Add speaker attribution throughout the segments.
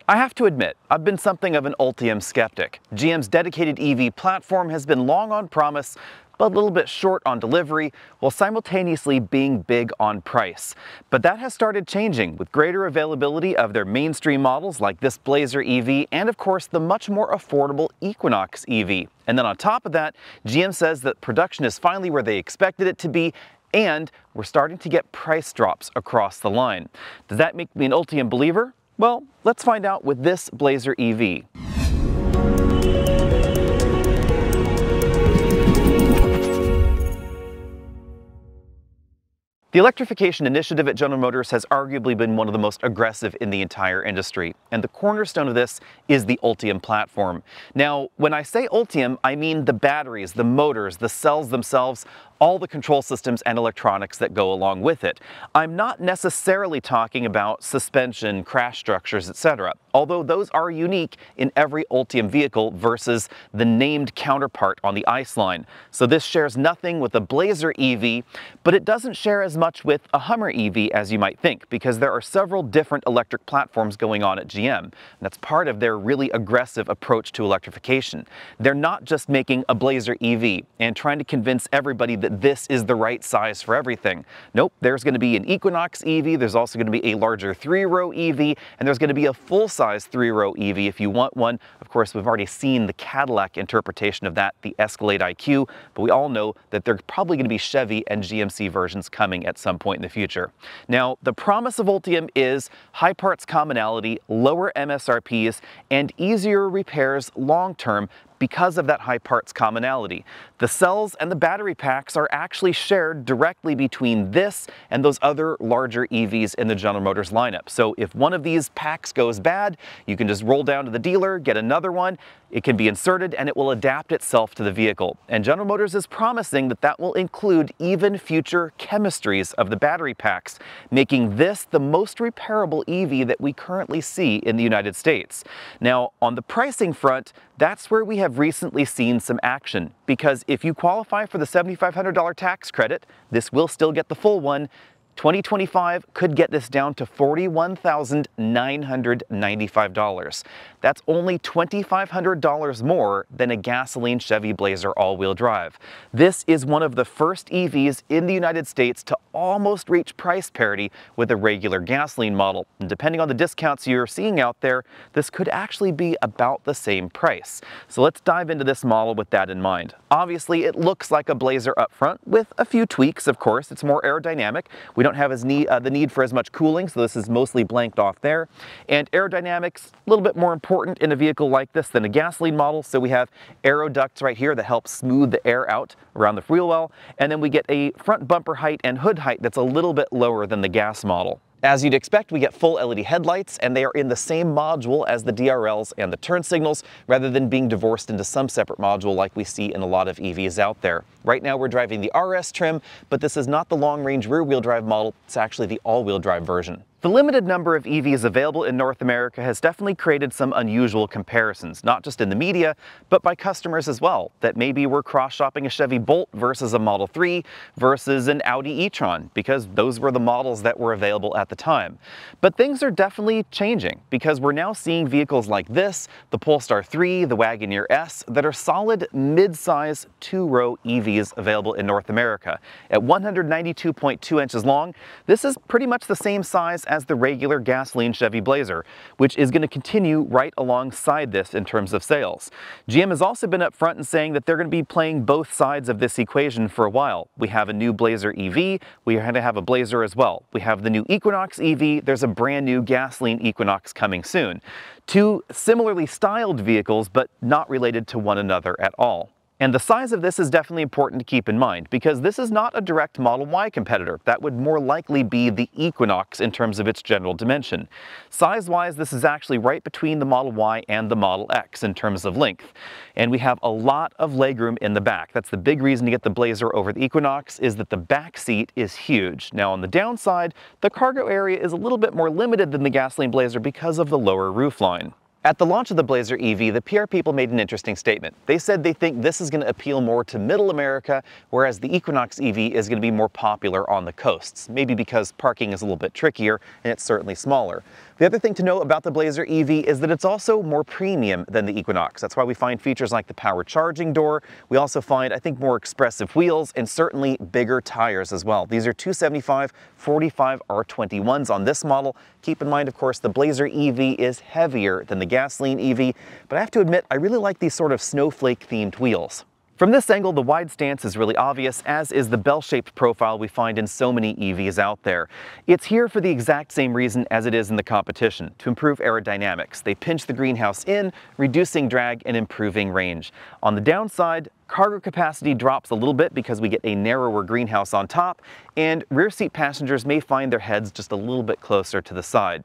Speaker 1: I have to admit, I've been something of an Ultium skeptic. GM's dedicated EV platform has been long on promise, but a little bit short on delivery, while simultaneously being big on price. But that has started changing with greater availability of their mainstream models like this Blazer EV and of course the much more affordable Equinox EV. And then on top of that, GM says that production is finally where they expected it to be, and we're starting to get price drops across the line. Does that make me an Ultium believer? Well, let's find out with this Blazer EV. The electrification initiative at General Motors has arguably been one of the most aggressive in the entire industry, and the cornerstone of this is the Ultium platform. Now, when I say Ultium, I mean the batteries, the motors, the cells themselves, all the control systems and electronics that go along with it. I'm not necessarily talking about suspension, crash structures, etc., although those are unique in every Ultium vehicle versus the named counterpart on the ICE line. So this shares nothing with the Blazer EV, but it doesn't share as much with a Hummer EV as you might think, because there are several different electric platforms going on at GM. And that's part of their really aggressive approach to electrification. They're not just making a Blazer EV and trying to convince everybody that this is the right size for everything. Nope, there's going to be an Equinox EV, there's also going to be a larger 3-row EV, and there's going to be a full-size 3-row EV if you want one. Of course, we've already seen the Cadillac interpretation of that, the Escalade IQ, but we all know that there are probably going to be Chevy and GMC versions coming at some point in the future. Now, the promise of Ultium is high parts commonality, lower MSRPs, and easier repairs long-term because of that high parts commonality. The cells and the battery packs are actually shared directly between this and those other larger EVs in the General Motors lineup. So if one of these packs goes bad, you can just roll down to the dealer, get another one, it can be inserted, and it will adapt itself to the vehicle. And General Motors is promising that that will include even future chemistries of the battery packs, making this the most repairable EV that we currently see in the United States. Now, on the pricing front, that's where we have recently seen some action, because if you qualify for the $7,500 tax credit, this will still get the full one. 2025 could get this down to $41,995. That's only $2,500 more than a gasoline Chevy Blazer all-wheel drive. This is one of the first EVs in the United States to almost reach price parity with a regular gasoline model. And depending on the discounts you're seeing out there, this could actually be about the same price. So let's dive into this model with that in mind. Obviously, it looks like a Blazer up front with a few tweaks, of course. It's more aerodynamic. We don't have the need for as much cooling, so this is mostly blanked off there. And aerodynamics, a little bit more important in a vehicle like this than a gasoline model, so we have aero ducts right here that help smooth the air out around the wheel well, and then we get a front bumper height and hood height that's a little bit lower than the gas model. As you'd expect, we get full LED headlights, and they are in the same module as the DRLs and the turn signals, rather than being divorced into some separate module like we see in a lot of EVs out there. Right now we're driving the RS trim, but this is not the long-range rear-wheel drive model, it's actually the all-wheel drive version. The limited number of EVs available in North America has definitely created some unusual comparisons, not just in the media, but by customers as well, that maybe we're cross-shopping a Chevy Bolt versus a Model 3 versus an Audi e-tron, because those were the models that were available at the time. But things are definitely changing, because we're now seeing vehicles like this, the Polestar 3, the Wagoneer S, that are solid mid-size 2-row EVs available in North America. At 192.2 inches long, this is pretty much the same size as the regular gasoline Chevy Blazer, which is going to continue right alongside this in terms of sales. GM has also been upfront in saying that they're going to be playing both sides of this equation for a while. We have a new Blazer EV, we are going to have a Blazer as well. We have the new Equinox EV, there's a brand new gasoline Equinox coming soon. Two similarly styled vehicles, but not related to one another at all. And the size of this is definitely important to keep in mind, because this is not a direct Model Y competitor. That would more likely be the Equinox in terms of its general dimension. Size-wise, this is actually right between the Model Y and the Model X in terms of length. And we have a lot of legroom in the back. That's the big reason to get the Blazer over the Equinox, is that the back seat is huge. Now on the downside, the cargo area is a little bit more limited than the gasoline Blazer because of the lower roofline. At the launch of the Blazer EV, the PR people made an interesting statement. They said they think this is going to appeal more to middle America, whereas the Equinox EV is going to be more popular on the coasts, maybe because parking is a little bit trickier and it's certainly smaller. The other thing to know about the Blazer EV is that it's also more premium than the Equinox. That's why we find features like the power charging door. We also find, I think, more expressive wheels and certainly bigger tires as well. These are 275/45 R21s on this model. Keep in mind, of course, the Blazer EV is heavier than the gasoline EV, but I have to admit, I really like these sort of snowflake-themed wheels. From this angle, the wide stance is really obvious, as is the bell-shaped profile we find in so many EVs out there. It's here for the exact same reason as it is in the competition, to improve aerodynamics. They pinch the greenhouse in, reducing drag and improving range. On the downside, cargo capacity drops a little bit because we get a narrower greenhouse on top, and rear seat passengers may find their heads just a little bit closer to the side.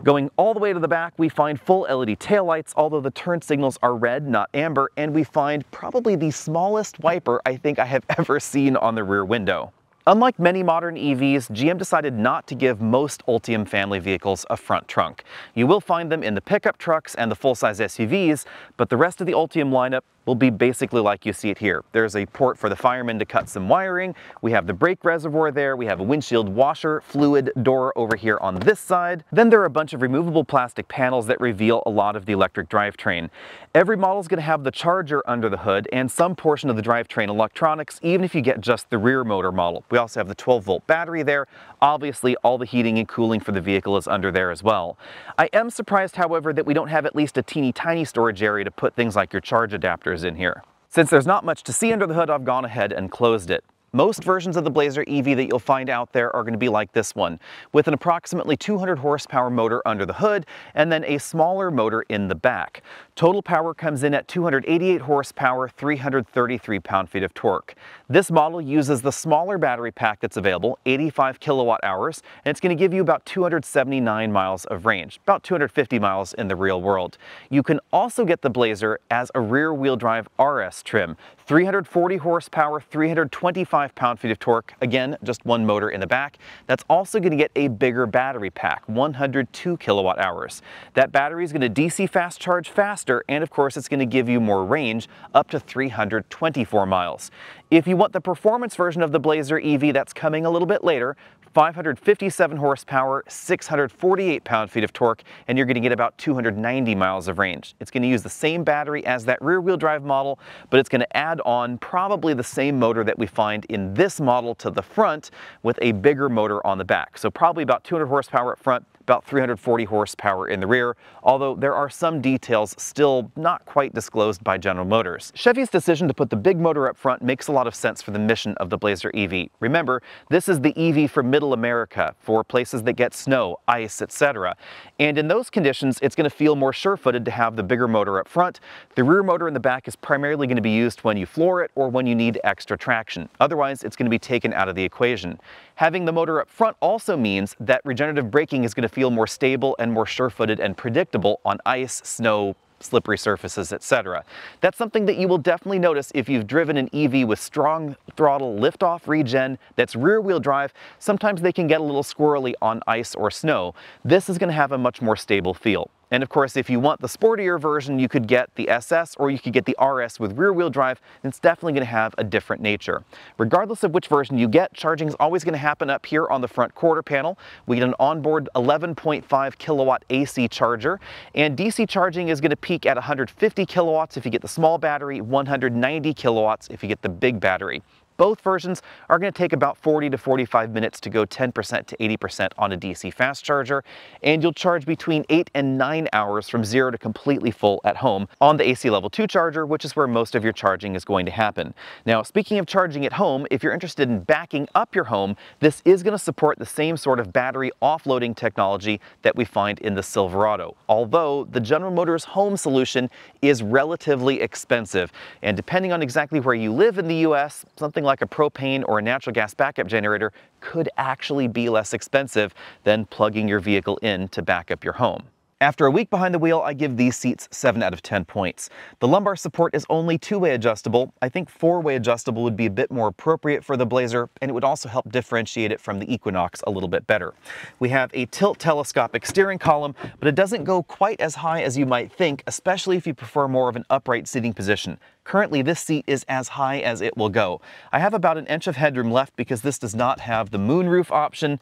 Speaker 1: Going all the way to the back, we find full LED taillights, although the turn signals are red, not amber, and we find probably the smallest wiper I think I have ever seen on the rear window. Unlike many modern EVs, GM decided not to give most Ultium family vehicles a front trunk. You will find them in the pickup trucks and the full-size SUVs, but the rest of the Ultium lineup will be basically like you see it here. There's a port for the fireman to cut some wiring, we have the brake reservoir there, we have a windshield washer fluid door over here on this side. Then there are a bunch of removable plastic panels that reveal a lot of the electric drivetrain. Every model is going to have the charger under the hood and some portion of the drivetrain electronics, even if you get just the rear motor model. We also have the 12-volt battery there. Obviously, all the heating and cooling for the vehicle is under there as well. I am surprised, however, that we don't have at least a teeny tiny storage area to put things like your charge adapters in here. Since there's not much to see under the hood, I've gone ahead and closed it. Most versions of the Blazer EV that you'll find out there are going to be like this one, with an approximately 200 horsepower motor under the hood and then a smaller motor in the back. Total power comes in at 288 horsepower, 333 pound-feet of torque. This model uses the smaller battery pack that's available, 85 kilowatt hours, and it's going to give you about 279 miles of range, about 250 miles in the real world. You can also get the Blazer as a rear-wheel drive RS trim, 340 horsepower, 325 pound-feet of torque, again, just one motor in the back. That's also going to get a bigger battery pack, 102 kilowatt hours. That battery is going to DC fast charge faster, and of course it's going to give you more range, up to 324 miles. If you want the performance version of the Blazer EV, that's coming a little bit later, 557 horsepower, 648 pound-feet of torque, and you're going to get about 290 miles of range. It's going to use the same battery as that rear-wheel drive model, but it's going to add on probably the same motor that we find in this model to the front with a bigger motor on the back. So probably about 200 horsepower up front, about 340 horsepower in the rear, although there are some details still not quite disclosed by General Motors. Chevy's decision to put the big motor up front makes a lot of sense for the mission of the Blazer EV. Remember, this is the EV for middle America, for places that get snow, ice, etc. And in those conditions, it's going to feel more sure-footed to have the bigger motor up front. The rear motor in the back is primarily going to be used when you floor it or when you need extra traction. Otherwise, it's going to be taken out of the equation. Having the motor up front also means that regenerative braking is going to feel more stable and more sure-footed and predictable on ice, snow, slippery surfaces, etc. That's something that you will definitely notice if you've driven an EV with strong throttle lift-off regen that's rear-wheel drive. Sometimes they can get a little squirrely on ice or snow. This is going to have a much more stable feel. And of course, if you want the sportier version, you could get the SS or you could get the RS with rear-wheel drive, and it's definitely going to have a different nature. Regardless of which version you get, charging is always going to happen up here on the front quarter panel. We get an onboard 11.5 kilowatt AC charger, and DC charging is going to peak at 150 kilowatts if you get the small battery, 190 kilowatts if you get the big battery. Both versions are going to take about 40 to 45 minutes to go 10% to 80% on a DC fast charger, and you'll charge between 8 and 9 hours from 0 to completely full at home on the AC Level 2 charger, which is where most of your charging is going to happen. Now, speaking of charging at home, if you're interested in backing up your home, this is going to support the same sort of battery offloading technology that we find in the Silverado, although the General Motors home solution is relatively expensive, and depending on exactly where you live in the US, something like a propane or a natural gas backup generator could actually be less expensive than plugging your vehicle in to back up your home. After a week behind the wheel, I give these seats 7 out of 10 points. The lumbar support is only 2-way adjustable. I think 4-way adjustable would be a bit more appropriate for the Blazer, and it would also help differentiate it from the Equinox a little bit better. We have a tilt telescopic steering column, but it doesn't go quite as high as you might think, especially if you prefer more of an upright seating position. Currently, this seat is as high as it will go. I have about an inch of headroom left because this does not have the moonroof option,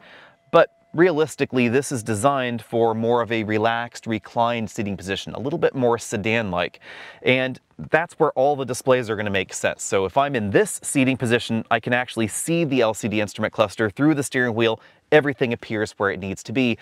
Speaker 1: but realistically, this is designed for more of a relaxed, reclined seating position, a little bit more sedan-like. And that's where all the displays are going to make sense. So if I'm in this seating position, I can actually see the LCD instrument cluster through the steering wheel. Everything appears where it needs to be.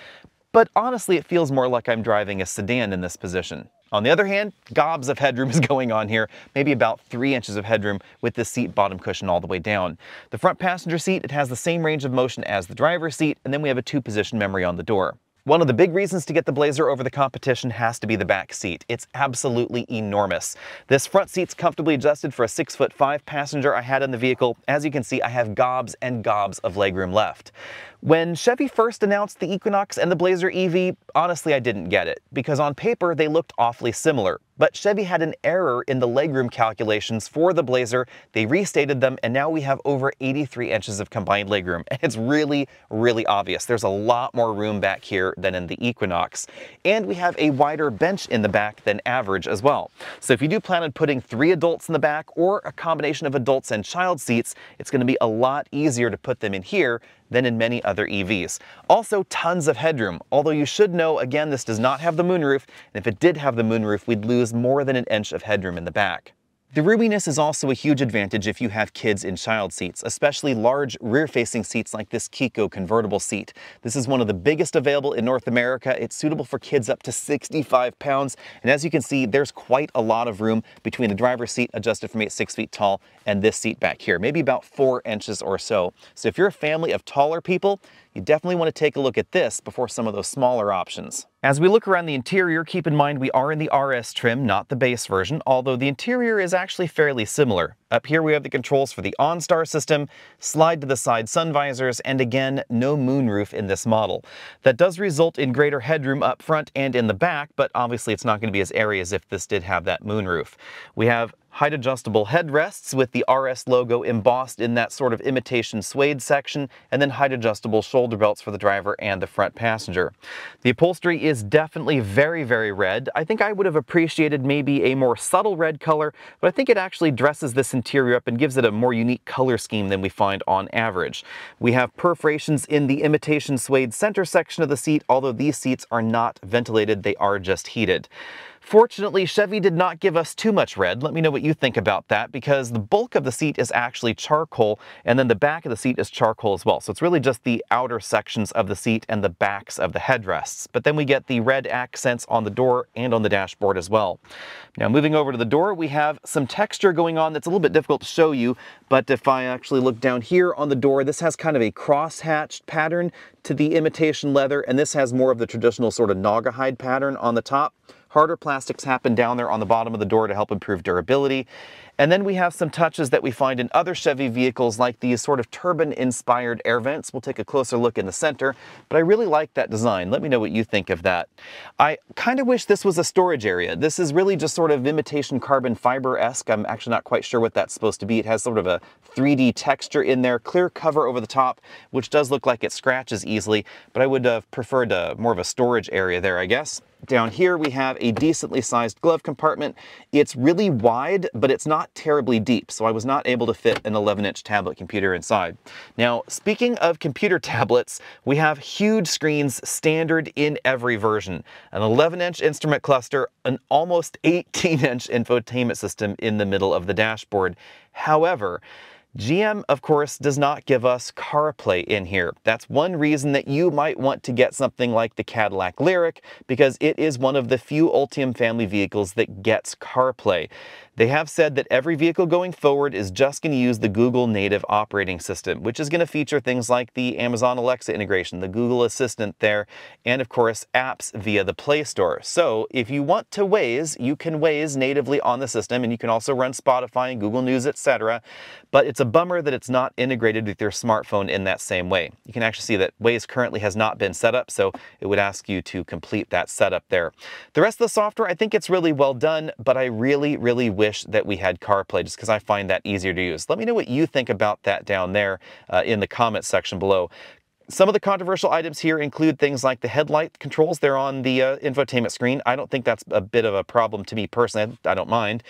Speaker 1: But honestly, it feels more like I'm driving a sedan in this position. On the other hand, gobs of headroom is going on here, maybe about 3 inches of headroom with the seat bottom cushion all the way down. The front passenger seat, it has the same range of motion as the driver's seat, and then we have a 2-position memory on the door. One of the big reasons to get the Blazer over the competition has to be the back seat. It's absolutely enormous. This front seat's comfortably adjusted for a 6'5" passenger I had in the vehicle. As you can see, I have gobs and gobs of legroom left. When Chevy first announced the Equinox and the Blazer EV, honestly I didn't get it, because on paper they looked awfully similar. But Chevy had an error in the legroom calculations for the Blazer. They restated them, and now we have over 83 inches of combined legroom. And it's really, really obvious. There's a lot more room back here than in the Equinox. And we have a wider bench in the back than average as well. So if you do plan on putting 3 adults in the back or a combination of adults and child seats, it's going to be a lot easier to put them in here than in many other EVs. Also, tons of headroom, although you should know, again, this does not have the moonroof, and if it did have the moonroof, we'd lose more than an inch of headroom in the back. The roominess is also a huge advantage if you have kids in child seats, especially large rear-facing seats like this Kiko convertible seat. This is one of the biggest available in North America. It's suitable for kids up to 65 pounds, and as you can see, there's quite a lot of room between the driver's seat, adjusted from 6 feet tall, and this seat back here, maybe about 4 inches or so. So if you're a family of taller people, you definitely want to take a look at this before some of those smaller options. As we look around the interior, keep in mind we are in the RS trim, not the base version, although the interior is actually fairly similar. Up here we have the controls for the OnStar system, slide to the side sun visors, and again, no moonroof in this model. That does result in greater headroom up front and in the back, but obviously it's not going to be as airy as if this did have that moonroof. We have height adjustable headrests with the RS logo embossed in that sort of imitation suede section, and then height adjustable shoulder belts for the driver and the front passenger. The upholstery is definitely very, very red. I think I would have appreciated maybe a more subtle red color, but I think it actually dresses this interior up and gives it a more unique color scheme than we find on average. We have perforations in the imitation suede center section of the seat, although these seats are not ventilated, they are just heated. Fortunately, Chevy did not give us too much red. Let me know what you think about that, because the bulk of the seat is actually charcoal, and then the back of the seat is charcoal as well. So it's really just the outer sections of the seat and the backs of the headrests. But then we get the red accents on the door and on the dashboard as well. Now moving over to the door, we have some texture going on that's a little bit difficult to show you, but if I actually look down here on the door, this has kind of a cross-hatched pattern to the imitation leather, and this has more of the traditional sort of naugahyde pattern on the top. Harder plastics happen down there on the bottom of the door to help improve durability. And then we have some touches that we find in other Chevy vehicles, like these sort of turbine-inspired air vents. We'll take a closer look in the center, but I really like that design. Let me know what you think of that. I kind of wish this was a storage area. This is really just sort of imitation carbon fiber-esque. I'm actually not quite sure what that's supposed to be. It has sort of a 3D texture in there, clear cover over the top, which does look like it scratches easily, but I would have preferred more of a storage area there, I guess. Down here we have a decently sized glove compartment. It's really wide, but it's not terribly deep, so I was not able to fit an 11-inch tablet computer inside. Now, speaking of computer tablets, we have huge screens standard in every version. An 11-inch instrument cluster, an almost 18-inch infotainment system in the middle of the dashboard. However, GM, of course, does not give us CarPlay in here. That's one reason that you might want to get something like the Cadillac Lyriq, because it is one of the few Ultium family vehicles that gets CarPlay. They have said that every vehicle going forward is just going to use the Google native operating system, which is going to feature things like the Amazon Alexa integration, the Google Assistant there, and of course apps via the Play Store. So if you want to Waze, you can Waze natively on the system, and you can also run Spotify and Google News, etc. But it's a bummer that it's not integrated with your smartphone in that same way. You can actually see that Waze currently has not been set up, so it would ask you to complete that setup there. The rest of the software, I think it's really well done, but I really wish that we had CarPlay, just because I find that easier to use. Let me know what you think about that down there in the comments section below. Some of the controversial items here include things like the headlight controls there on the infotainment screen. I don't think that's a bit of a problem to me personally. I don't mind.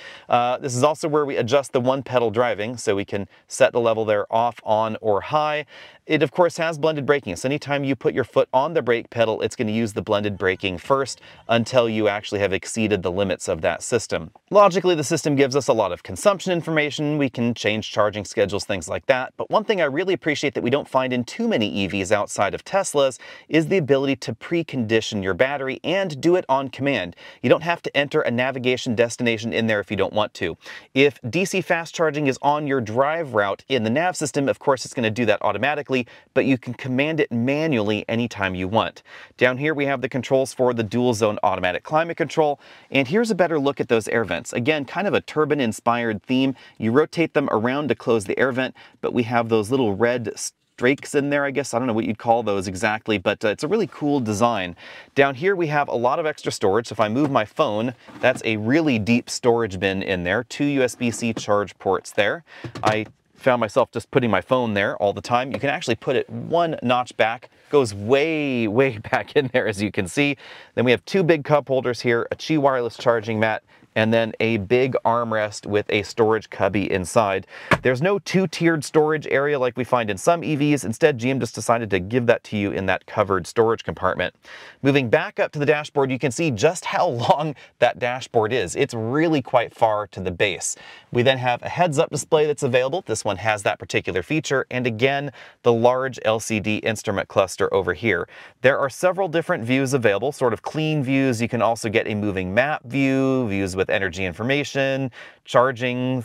Speaker 1: This is also where we adjust the one pedal driving, so we can set the level there off, on, or high. It of course has blended braking, so anytime you put your foot on the brake pedal, it's going to use the blended braking first until you actually have exceeded the limits of that system. Logically, the system gives us a lot of consumption information. We can change charging schedules, things like that. But one thing I really appreciate that we don't find in too many EVs outside of Tesla's is the ability to precondition your battery and do it on command. You don't have to enter a navigation destination in there if you don't want to. If DC fast charging is on your drive route in the nav system, of course it's going to do that automatically, but you can command it manually anytime you want. Down here we have the controls for the dual zone automatic climate control, and here's a better look at those air vents. Again, kind of a turbine inspired theme. You rotate them around to close the air vent, but we have those little red strakes in there, I guess. I don't know what you'd call those exactly, but it's a really cool design. Down here we have a lot of extra storage. So if I move my phone, that's a really deep storage bin in there. 2 USB-C charge ports there. I found myself just putting my phone there all the time. You can actually put it one notch back. Goes way back in there, as you can see. Then we have 2 big cup holders here, a Qi wireless charging mat, and then a big armrest with a storage cubby inside. There's no 2-tiered storage area like we find in some EVs. Instead, GM just decided to give that to you in that covered storage compartment. Moving back up to the dashboard, you can see just how long that dashboard is. It's really quite far to the base. We then have a heads-up display that's available. This one has that particular feature. And again, the large LCD instrument cluster over here. There are several different views available, sort of clean views. You can also get a moving map view, views with energy information, charging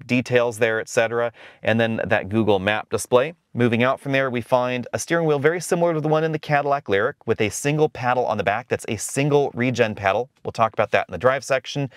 Speaker 1: details there, etc. And then that Google Map display. Moving out from there, we find a steering wheel very similar to the one in the Cadillac Lyriq with a single paddle on the back. That's a single regen paddle. We'll talk about that in the drive section.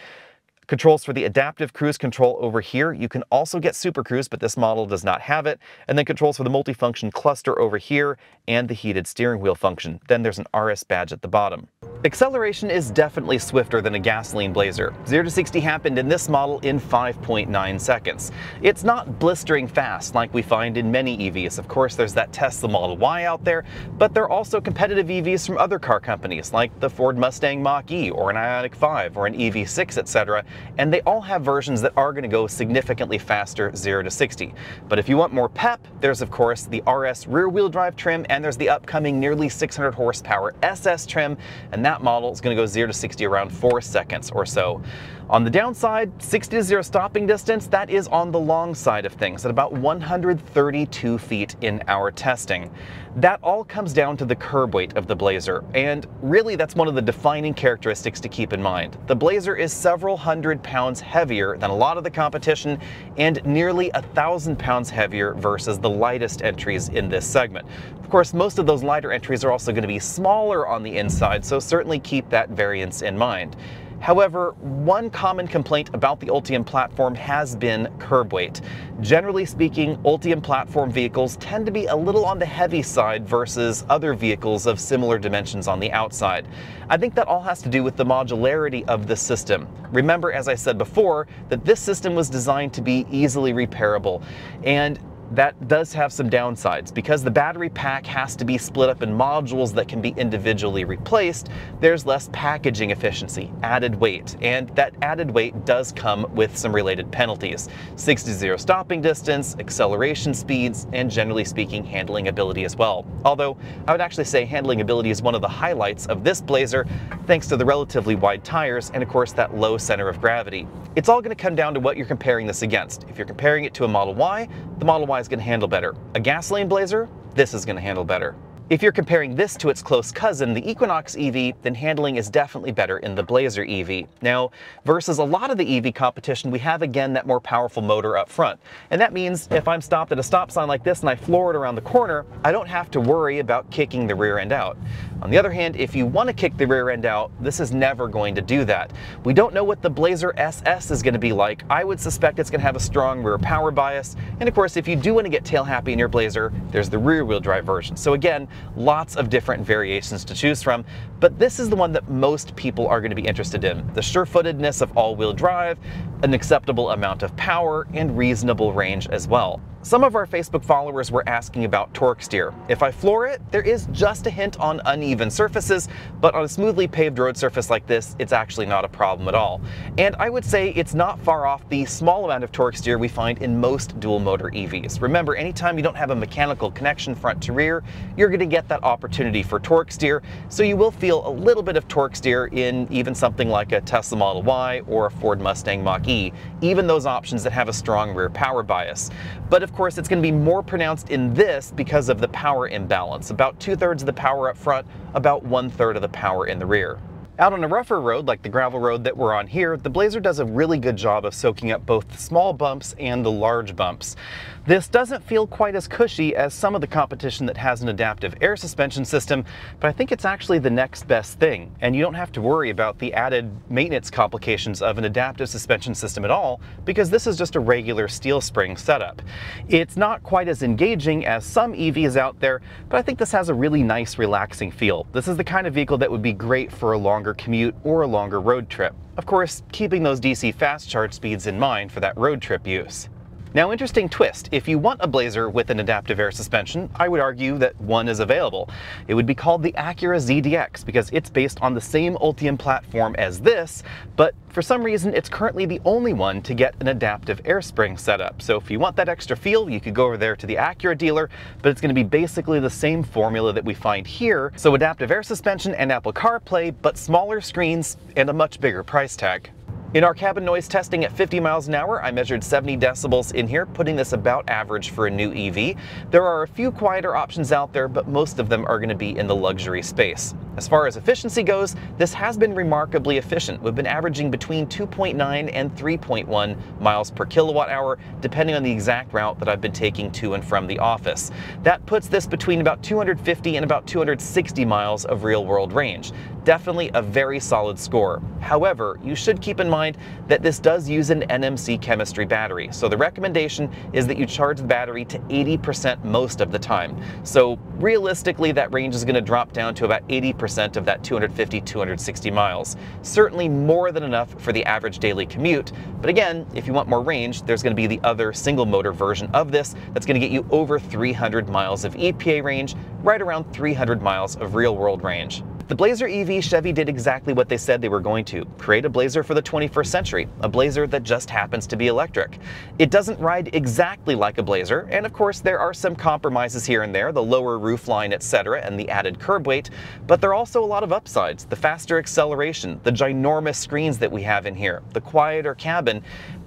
Speaker 1: Controls for the adaptive cruise control over here. You can also get Super Cruise, but this model does not have it. And then controls for the multifunction cluster over here and the heated steering wheel function. Then there's an RS badge at the bottom. Acceleration is definitely swifter than a gasoline Blazer. 0 to 60 happened in this model in 5.9 seconds. It's not blistering fast like we find in many EVs. Of course, there's that Tesla Model Y out there, but there are also competitive EVs from other car companies like the Ford Mustang Mach-E or an Ioniq 5 or an EV6, etc. And they all have versions that are going to go significantly faster 0 to 60. But if you want more pep, there's of course the RS rear-wheel drive trim, and there's the upcoming nearly 600 horsepower SS trim, and that model is going to go 0 to 60 around 4 seconds or so. On the downside, 60 to 0 stopping distance, that is on the long side of things at about 132 feet in our testing. That all comes down to the curb weight of the Blazer, and really that's one of the defining characteristics to keep in mind. The Blazer is several hundred pounds heavier than a lot of the competition and nearly 1,000 pounds heavier versus the lightest entries in this segment. Of course, most of those lighter entries are also going to be smaller on the inside, so certainly keep that variance in mind. However, one common complaint about the Ultium platform has been curb weight. Generally speaking, Ultium platform vehicles tend to be a little on the heavy side versus other vehicles of similar dimensions on the outside. I think that all has to do with the modularity of the system. Remember, as I said before, that this system was designed to be easily repairable, and that does have some downsides. Because the battery pack has to be split up in modules that can be individually replaced, there's less packaging efficiency, added weight, and that added weight does come with some related penalties. 60 to 0 stopping distance, acceleration speeds, and generally speaking, handling ability as well. Although, I would actually say handling ability is one of the highlights of this Blazer, thanks to the relatively wide tires and of course that low center of gravity. It's all going to come down to what you're comparing this against. If you're comparing it to a Model Y, the Model Y is going to handle better. A gasoline Blazer, this is going to handle better. If you're comparing this to its close cousin, the Equinox EV, then handling is definitely better in the Blazer EV. Now, versus a lot of the EV competition, we have again that more powerful motor up front. And that means if I'm stopped at a stop sign like this and I floor it around the corner, I don't have to worry about kicking the rear end out. On the other hand, if you want to kick the rear end out, this is never going to do that. We don't know what the Blazer SS is going to be like. I would suspect it's going to have a strong rear power bias. And of course, if you do want to get tail happy in your Blazer, there's the rear wheel drive version. So again, lots of different variations to choose from, but this is the one that most people are going to be interested in. The sure-footedness of all-wheel drive, an acceptable amount of power, and reasonable range as well. Some of our Facebook followers were asking about torque steer. If I floor it, there is just a hint on uneven surfaces, but on a smoothly paved road surface like this, it's actually not a problem at all. And I would say it's not far off the small amount of torque steer we find in most dual motor EVs. Remember, anytime you don't have a mechanical connection front to rear, you're going to get that opportunity for torque steer, so you will feel a little bit of torque steer in even something like a Tesla Model Y or a Ford Mustang Mach-E, even those options that have a strong rear power bias. But of course, it's going to be more pronounced in this because of the power imbalance. About 2/3 of the power up front, about 1/3 of the power in the rear. Out on a rougher road, like the gravel road that we're on here, the Blazer does a really good job of soaking up both the small bumps and the large bumps. This doesn't feel quite as cushy as some of the competition that has an adaptive air suspension system, but I think it's actually the next best thing, and you don't have to worry about the added maintenance complications of an adaptive suspension system at all, because this is just a regular steel spring setup. It's not quite as engaging as some EVs out there, but I think this has a really nice, relaxing feel. This is the kind of vehicle that would be great for a longer commute or a longer road trip. Of course, keeping those DC fast charge speeds in mind for that road trip use. Now, interesting twist. If you want a Blazer with an adaptive air suspension, I would argue that one is available. It would be called the Acura ZDX because it's based on the same Ultium platform as this, but for some reason it's currently the only one to get an adaptive air spring setup. So if you want that extra feel, you could go over there to the Acura dealer, but it's going to be basically the same formula that we find here. So adaptive air suspension and Apple CarPlay, but smaller screens and a much bigger price tag. In our cabin noise testing at 50 miles an hour, I measured 70 decibels in here, putting this about average for a new EV. There are a few quieter options out there, but most of them are going to be in the luxury space. As far as efficiency goes, this has been remarkably efficient. We've been averaging between 2.9 and 3.1 miles per kilowatt hour, depending on the exact route that I've been taking to and from the office. That puts this between about 250 and about 260 miles of real-world range. Definitely a very solid score. However, you should keep in mind that this does use an NMC chemistry battery, so the recommendation is that you charge the battery to 80% most of the time. So realistically, that range is going to drop down to about 80% of that 250-260 miles. Certainly more than enough for the average daily commute, but again, if you want more range, there's going to be the other single motor version of this that's going to get you over 300 miles of EPA range, right around 300 miles of real-world range. The Blazer EV, Chevy did exactly what they said they were going to: create a Blazer for the 21st century, a Blazer that just happens to be electric. It doesn't ride exactly like a Blazer, and of course there are some compromises here and there, the lower roofline, etc., and the added curb weight, but there are also a lot of upsides: the faster acceleration, the ginormous screens that we have in here, the quieter cabin,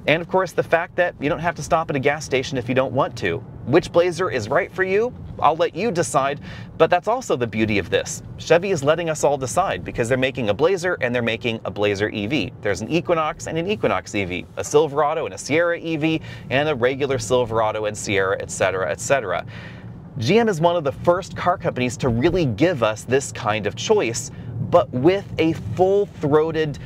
Speaker 1: and of course the fact that you don't have to stop at a gas station if you don't want to. Which Blazer is right for you? I'll let you decide, but that's also the beauty of this. Chevy is letting us all decide because they're making a Blazer and they're making a Blazer EV. There's an Equinox and an Equinox EV, a Silverado and a Sierra EV, and a regular Silverado and Sierra, etc., etc. GM is one of the first car companies to really give us this kind of choice, but with a full-throated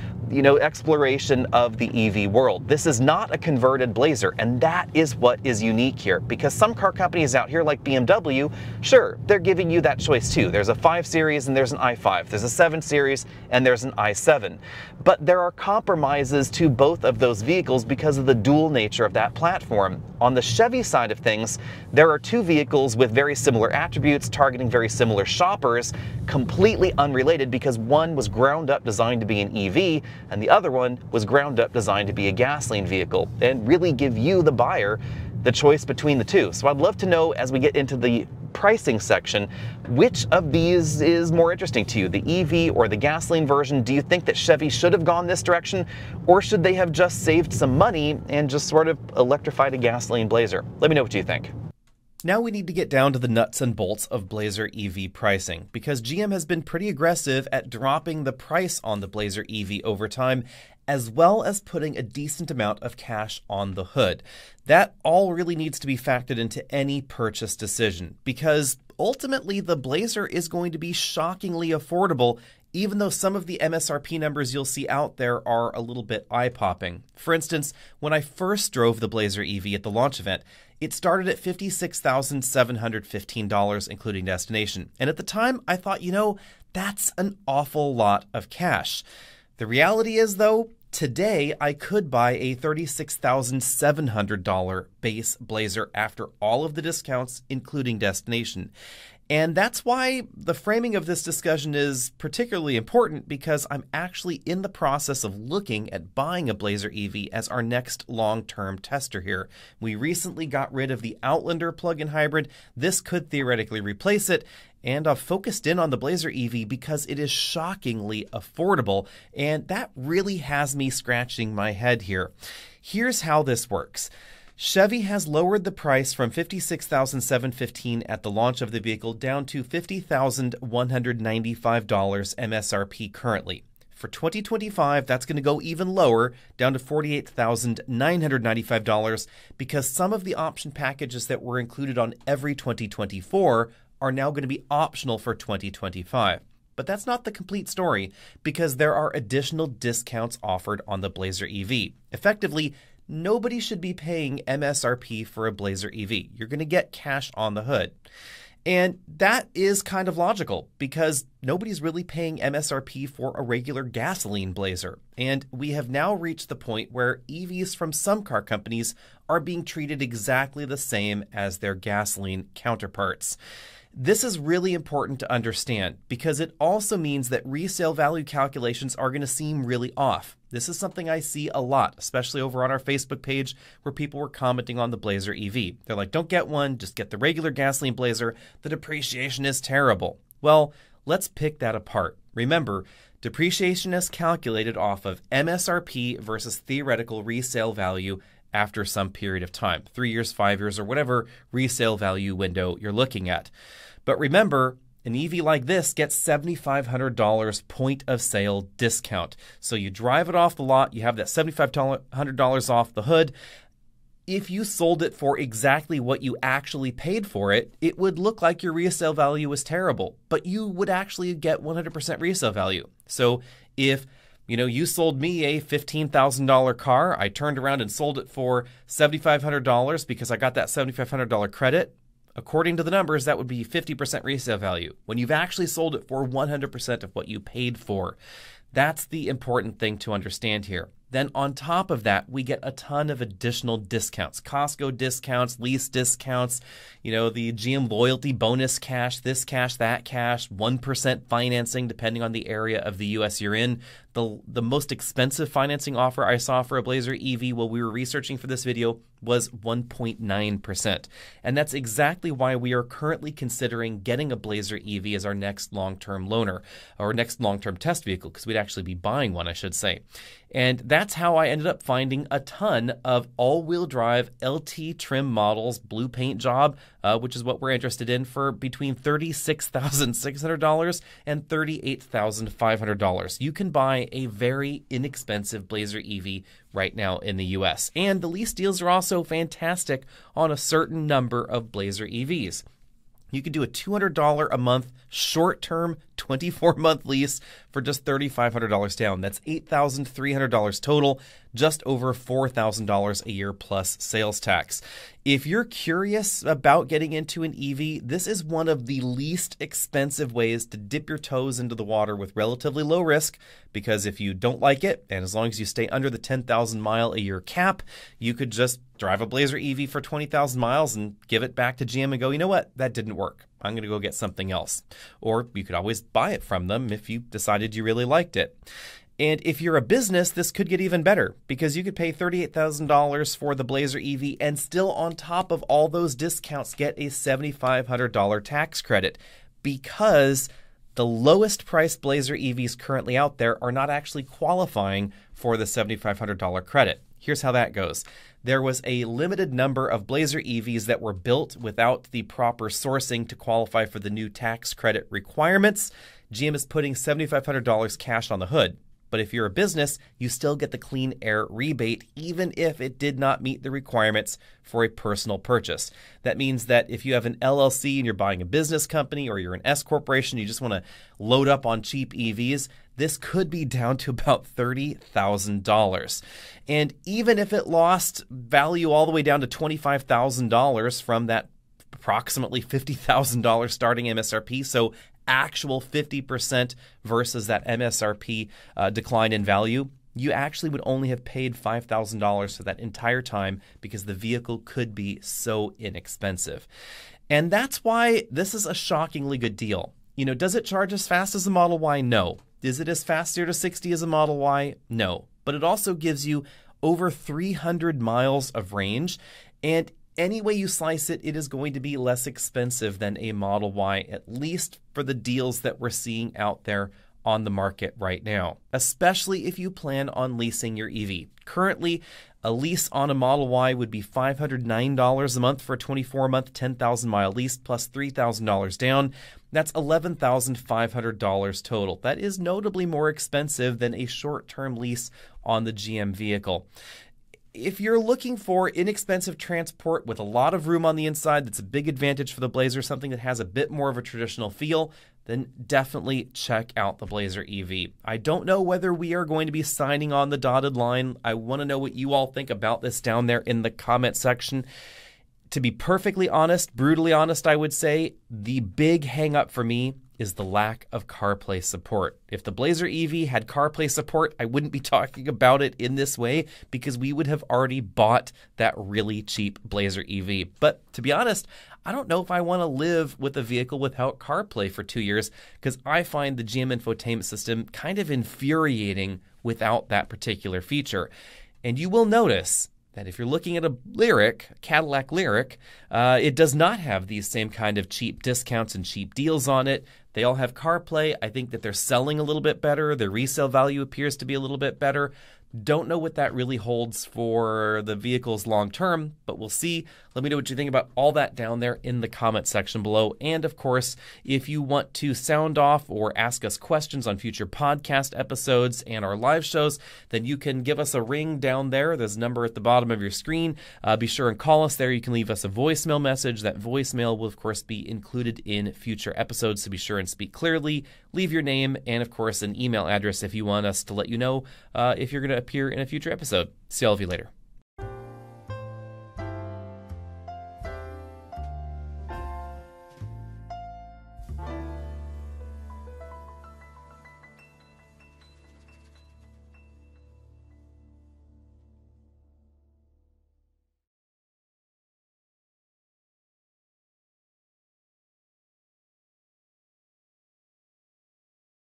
Speaker 1: exploration of the EV world. This is not a converted Blazer, and that is what is unique here, because some car companies out here like BMW, sure, they're giving you that choice too. There's a 5 Series and there's an i5. There's a 7 Series and there's an i7. But there are compromises to both of those vehicles because of the dual nature of that platform. On the Chevy side of things, there are two vehicles with very similar attributes targeting very similar shoppers, completely unrelated because one was ground up designed to be an EV and the other one was ground up designed to be a gasoline vehicle, and really give you, the buyer, the choice between the two. So I'd love to know, as we get into the pricing section, which of these is more interesting to you, the EV or the gasoline version? Do you think that Chevy should have gone this direction, or should they have just saved some money and just sort of electrified a gasoline Blazer? Let me know what you think.
Speaker 2: Now we need to get down to the nuts and bolts of Blazer EV pricing, because GM has been pretty aggressive at dropping the price on the Blazer EV over time, as well as putting a decent amount of cash on the hood. That all really needs to be factored into any purchase decision, because ultimately the Blazer is going to be shockingly affordable, even though some of the MSRP numbers you'll see out there are a little bit eye-popping. For instance, when I first drove the Blazer EV at the launch event, it started at $56,715, including destination. And at the time, I thought, that's an awful lot of cash. The reality is, though, today I could buy a $36,700 base Blazer after all of the discounts, including destination. And that's why the framing of this discussion is particularly important, because I'm actually in the process of looking at buying a Blazer EV as our next long-term tester here. We recently got rid of the Outlander plug-in hybrid. This could theoretically replace it. And I've focused in on the Blazer EV because it is shockingly affordable, and that really has me scratching my head here. Here's how this works. Chevy has lowered the price from $56,715 at the launch of the vehicle down to $50,195 MSRP currently. For 2025, that's going to go even lower, down to $48,995, because some of the option packages that were included on every 2024 are now going to be optional for 2025. But that's not the complete story, because there are additional discounts offered on the Blazer EV. Effectively, nobody should be paying MSRP for a Blazer EV. You're going to get cash on the hood. And that is kind of logical, because nobody's really paying MSRP for a regular gasoline Blazer. And we have now reached the point where EVs from some car companies are being treated exactly the same as their gasoline counterparts. This is really important to understand, because it also means that resale value calculations are going to seem really off. This is something I see a lot, especially over on our Facebook page, where people were commenting on the Blazer EV. They're like, don't get one, just get the regular gasoline Blazer. The depreciation is terrible. Well, let's pick that apart. Remember, depreciation is calculated off of MSRP versus theoretical resale value after some period of time, 3 years, 5 years, or whatever resale value window you're looking at. But remember, an EV like this gets $7,500 point of sale discount. So you drive it off the lot, you have that $7,500 off the hood. If you sold it for exactly what you actually paid for it, it would look like your resale value was terrible, but you would actually get 100% resale value. So if you sold me a $15,000 car, I turned around and sold it for $7,500 because I got that $7,500 credit. According to the numbers, that would be 50% resale value, when you've actually sold it for 100% of what you paid for. That's the important thing to understand here. Then on top of that, we get a ton of additional discounts, Costco discounts, lease discounts, the GM loyalty bonus cash, this cash, that cash, 1% financing depending on the area of the US you're in. The most expensive financing offer I saw for a Blazer EV while we were researching for this video was 1.9%. And that's exactly why we are currently considering getting a Blazer EV as our next long-term loaner, or next long-term test vehicle, because we'd actually be buying one, I should say. And that's how I ended up finding a ton of all-wheel drive LT trim models, blue paint job, which is what we're interested in, for between $36,600 and $38,500. You can buy a very inexpensive Blazer EV right now in the US. And the lease deals are also fantastic on a certain number of Blazer EVs. You could do a $200 a month short-term 24-month lease for just $3,500 down. That's $8,300 total, just over $4,000 a year plus sales tax. If you're curious about getting into an EV, this is one of the least expensive ways to dip your toes into the water with relatively low risk, because if you don't like it, and as long as you stay under the 10,000 mile a year cap, you could just drive a Blazer EV for 20,000 miles and give it back to GM and go, you know what, that didn't work. I'm going to go get something else. Or you could always buy it from them if you decided you really liked it. And if you're a business, this could get even better, because you could pay $38,000 for the Blazer EV and still, on top of all those discounts, get a $7,500 tax credit, because the lowest priced Blazer EVs currently out there are not actually qualifying for the $7,500 credit. Here's how that goes. There was a limited number of Blazer EVs that were built without the proper sourcing to qualify for the new tax credit requirements. GM is putting $7,500 cash on the hood. But if you're a business, you still get the clean air rebate, even if it did not meet the requirements for a personal purchase. That means that if you have an LLC and you're buying a business company, or you're an S corporation, you just want to load up on cheap EVs, this could be down to about $30,000. And even if it lost value all the way down to $25,000 from that approximately $50,000 starting MSRP, so actual 50% versus that MSRP decline in value, you actually would only have paid $5,000 for that entire time because the vehicle could be so inexpensive. And that's why this is a shockingly good deal. You know, does it charge as fast as a Model Y? No. Is it as fast 0 to 60 as a Model Y? No. But it also gives you over 300 miles of range, and any way you slice it, it is going to be less expensive than a Model Y, at least for the deals that we're seeing out there on the market right now, especially if you plan on leasing your EV. Currently, a lease on a Model Y would be $509 a month for a 24-month, 10,000-mile lease plus $3,000 down. That's $11,500 total. That is notably more expensive than a short-term lease on the GM vehicle. If you're looking for inexpensive transport with a lot of room on the inside, that's a big advantage for the Blazer, something that has a bit more of a traditional feel, then definitely check out the Blazer EV. I don't know whether we are going to be signing on the dotted line. I want to know what you all think about this down there in the comment section. To be perfectly honest, brutally honest, I would say, the big hang up for me is the lack of CarPlay support. If the Blazer EV had CarPlay support, I wouldn't be talking about it in this way because we would have already bought that really cheap Blazer EV. But to be honest, I don't know if I want to live with a vehicle without CarPlay for 2 years because I find the GM infotainment system kind of infuriating without that particular feature. And you will notice that if you're looking at a Cadillac Lyriq, it does not have these same kind of cheap discounts and cheap deals on it. They all have CarPlay. I think that they're selling a little bit better. Their resale value appears to be a little bit better. Don't know what that really holds for the vehicles long term, but we'll see. Let me know what you think about all that down there in the comment section below. And of course, if you want to sound off or ask us questions on future podcast episodes and our live shows, then you can give us a ring down there. There's a number at the bottom of your screen. Be sure and call us there. You can leave us a voicemail message. That voicemail will, of course, be included in future episodes, so be sure and speak clearly. Leave your name and, of course, an email address if you want us to let you know if you're going to appear in a future episode. See all of you later.